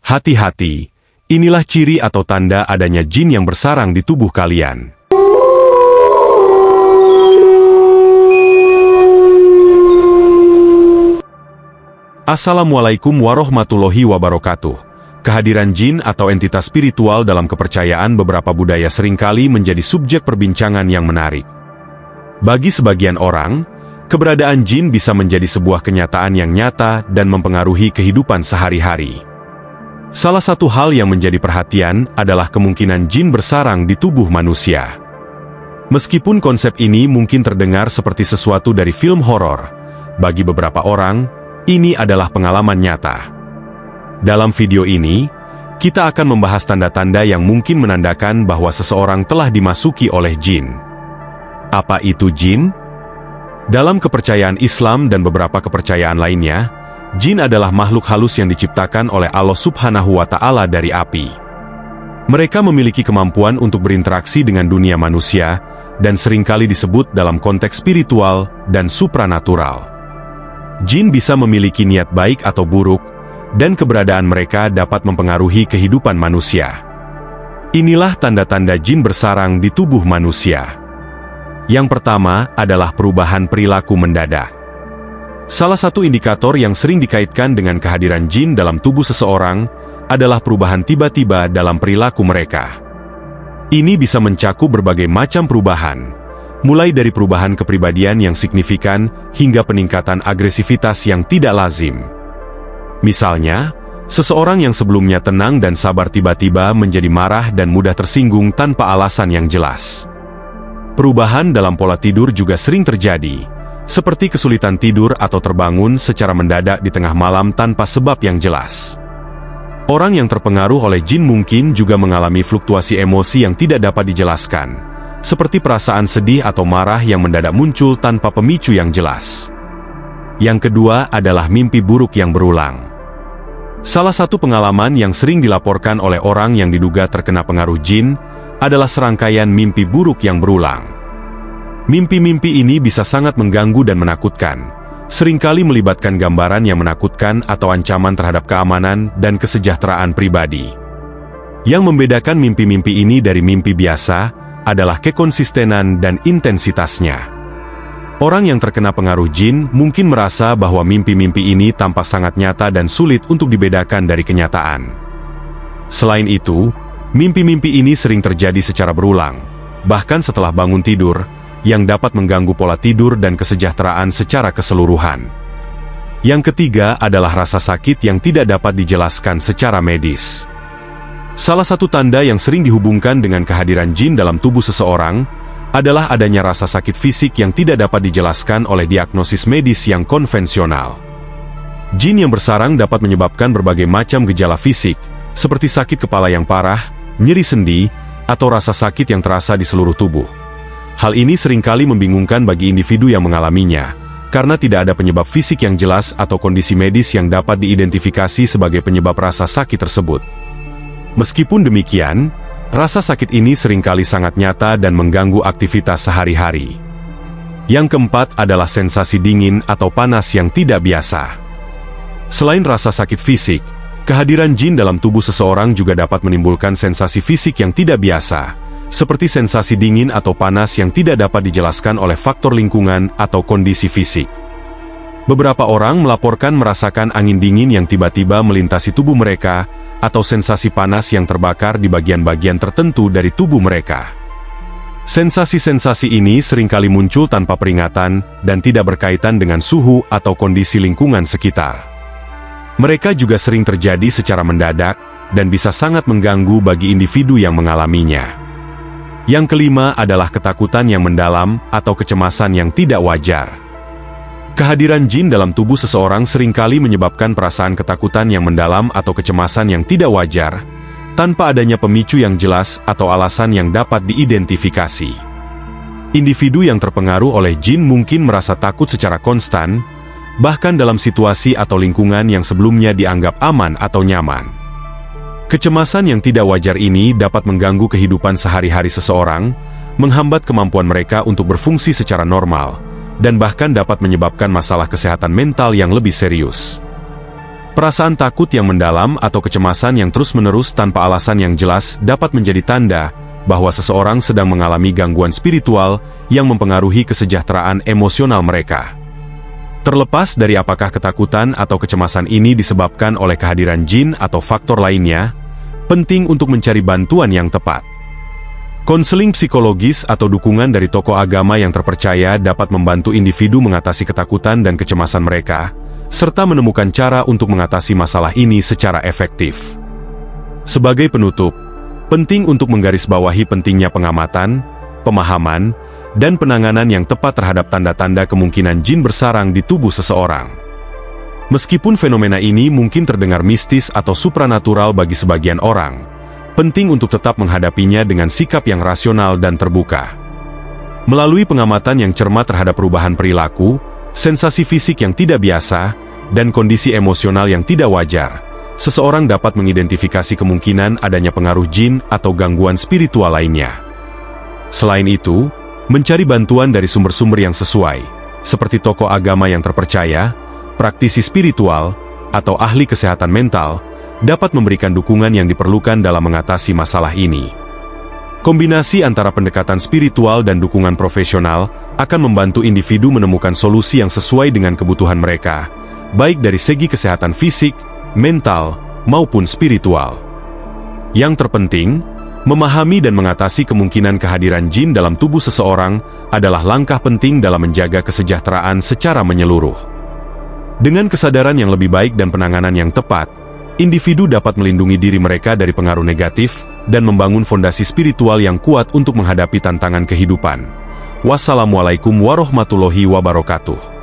Hati-hati, inilah ciri atau tanda adanya jin yang bersarang di tubuh kalian. Assalamualaikum warahmatullahi wabarakatuh. Kehadiran jin atau entitas spiritual dalam kepercayaan beberapa budaya seringkali menjadi subjek perbincangan yang menarik. Bagi sebagian orang, keberadaan jin bisa menjadi sebuah kenyataan yang nyata dan mempengaruhi kehidupan sehari-hari. Salah satu hal yang menjadi perhatian adalah kemungkinan jin bersarang di tubuh manusia. Meskipun konsep ini mungkin terdengar seperti sesuatu dari film horor, bagi beberapa orang, ini adalah pengalaman nyata. Dalam video ini, kita akan membahas tanda-tanda yang mungkin menandakan bahwa seseorang telah dimasuki oleh jin. Apa itu jin? Dalam kepercayaan Islam dan beberapa kepercayaan lainnya, jin adalah makhluk halus yang diciptakan oleh Allah Subhanahu wa Ta'ala dari api. Mereka memiliki kemampuan untuk berinteraksi dengan dunia manusia dan seringkali disebut dalam konteks spiritual dan supranatural. Jin bisa memiliki niat baik atau buruk, dan keberadaan mereka dapat mempengaruhi kehidupan manusia. Inilah tanda-tanda jin bersarang di tubuh manusia. Yang pertama adalah perubahan perilaku mendadak. Salah satu indikator yang sering dikaitkan dengan kehadiran jin dalam tubuh seseorang adalah perubahan tiba-tiba dalam perilaku mereka. Ini bisa mencakup berbagai macam perubahan, mulai dari perubahan kepribadian yang signifikan hingga peningkatan agresivitas yang tidak lazim. Misalnya, seseorang yang sebelumnya tenang dan sabar tiba-tiba menjadi marah dan mudah tersinggung tanpa alasan yang jelas. Perubahan dalam pola tidur juga sering terjadi, seperti kesulitan tidur atau terbangun secara mendadak di tengah malam tanpa sebab yang jelas. Orang yang terpengaruh oleh jin mungkin juga mengalami fluktuasi emosi yang tidak dapat dijelaskan, seperti perasaan sedih atau marah yang mendadak muncul tanpa pemicu yang jelas. Yang kedua adalah mimpi buruk yang berulang. Salah satu pengalaman yang sering dilaporkan oleh orang yang diduga terkena pengaruh jin adalah serangkaian mimpi buruk yang berulang. Mimpi-mimpi ini bisa sangat mengganggu dan menakutkan, seringkali melibatkan gambaran yang menakutkan atau ancaman terhadap keamanan dan kesejahteraan pribadi. Yang membedakan mimpi-mimpi ini dari mimpi biasa adalah kekonsistenan dan intensitasnya. Orang yang terkena pengaruh jin mungkin merasa bahwa mimpi-mimpi ini tampak sangat nyata dan sulit untuk dibedakan dari kenyataan. Selain itu, mimpi-mimpi ini sering terjadi secara berulang, bahkan setelah bangun tidur, yang dapat mengganggu pola tidur dan kesejahteraan secara keseluruhan. Yang ketiga adalah rasa sakit yang tidak dapat dijelaskan secara medis. Salah satu tanda yang sering dihubungkan dengan kehadiran jin dalam tubuh seseorang adalah adanya rasa sakit fisik yang tidak dapat dijelaskan oleh diagnosis medis yang konvensional. Jin yang bersarang dapat menyebabkan berbagai macam gejala fisik, seperti sakit kepala yang parah, nyeri sendi, atau rasa sakit yang terasa di seluruh tubuh. Hal ini seringkali membingungkan bagi individu yang mengalaminya, karena tidak ada penyebab fisik yang jelas atau kondisi medis yang dapat diidentifikasi sebagai penyebab rasa sakit tersebut. Meskipun demikian, rasa sakit ini seringkali sangat nyata dan mengganggu aktivitas sehari-hari. Yang keempat adalah sensasi dingin atau panas yang tidak biasa. Selain rasa sakit fisik, kehadiran jin dalam tubuh seseorang juga dapat menimbulkan sensasi fisik yang tidak biasa, seperti sensasi dingin atau panas yang tidak dapat dijelaskan oleh faktor lingkungan atau kondisi fisik. Beberapa orang melaporkan merasakan angin dingin yang tiba-tiba melintasi tubuh mereka, atau sensasi panas yang terbakar di bagian-bagian tertentu dari tubuh mereka. Sensasi-sensasi ini seringkali muncul tanpa peringatan dan tidak berkaitan dengan suhu atau kondisi lingkungan sekitar. Mereka juga sering terjadi secara mendadak dan bisa sangat mengganggu bagi individu yang mengalaminya. Yang kelima adalah ketakutan yang mendalam atau kecemasan yang tidak wajar. Kehadiran jin dalam tubuh seseorang seringkali menyebabkan perasaan ketakutan yang mendalam atau kecemasan yang tidak wajar, tanpa adanya pemicu yang jelas atau alasan yang dapat diidentifikasi. Individu yang terpengaruh oleh jin mungkin merasa takut secara konstan, bahkan dalam situasi atau lingkungan yang sebelumnya dianggap aman atau nyaman. Kecemasan yang tidak wajar ini dapat mengganggu kehidupan sehari-hari seseorang, menghambat kemampuan mereka untuk berfungsi secara normal, dan bahkan dapat menyebabkan masalah kesehatan mental yang lebih serius. Perasaan takut yang mendalam atau kecemasan yang terus-menerus tanpa alasan yang jelas dapat menjadi tanda bahwa seseorang sedang mengalami gangguan spiritual yang mempengaruhi kesejahteraan emosional mereka. Terlepas dari apakah ketakutan atau kecemasan ini disebabkan oleh kehadiran jin atau faktor lainnya, penting untuk mencari bantuan yang tepat. Konseling psikologis atau dukungan dari tokoh agama yang terpercaya dapat membantu individu mengatasi ketakutan dan kecemasan mereka, serta menemukan cara untuk mengatasi masalah ini secara efektif. Sebagai penutup, penting untuk menggarisbawahi pentingnya pengamatan, pemahaman, dan penanganan yang tepat terhadap tanda-tanda kemungkinan jin bersarang di tubuh seseorang. Meskipun fenomena ini mungkin terdengar mistis atau supranatural bagi sebagian orang, penting untuk tetap menghadapinya dengan sikap yang rasional dan terbuka. Melalui pengamatan yang cermat terhadap perubahan perilaku, sensasi fisik yang tidak biasa, dan kondisi emosional yang tidak wajar, seseorang dapat mengidentifikasi kemungkinan adanya pengaruh jin atau gangguan spiritual lainnya. Selain itu, mencari bantuan dari sumber-sumber yang sesuai, seperti tokoh agama yang terpercaya, praktisi spiritual, atau ahli kesehatan mental, dapat memberikan dukungan yang diperlukan dalam mengatasi masalah ini. Kombinasi antara pendekatan spiritual dan dukungan profesional akan membantu individu menemukan solusi yang sesuai dengan kebutuhan mereka, baik dari segi kesehatan fisik, mental, maupun spiritual. Yang terpenting, memahami dan mengatasi kemungkinan kehadiran jin dalam tubuh seseorang adalah langkah penting dalam menjaga kesejahteraan secara menyeluruh. Dengan kesadaran yang lebih baik dan penanganan yang tepat, individu dapat melindungi diri mereka dari pengaruh negatif dan membangun fondasi spiritual yang kuat untuk menghadapi tantangan kehidupan. Wassalamualaikum warahmatullahi wabarakatuh.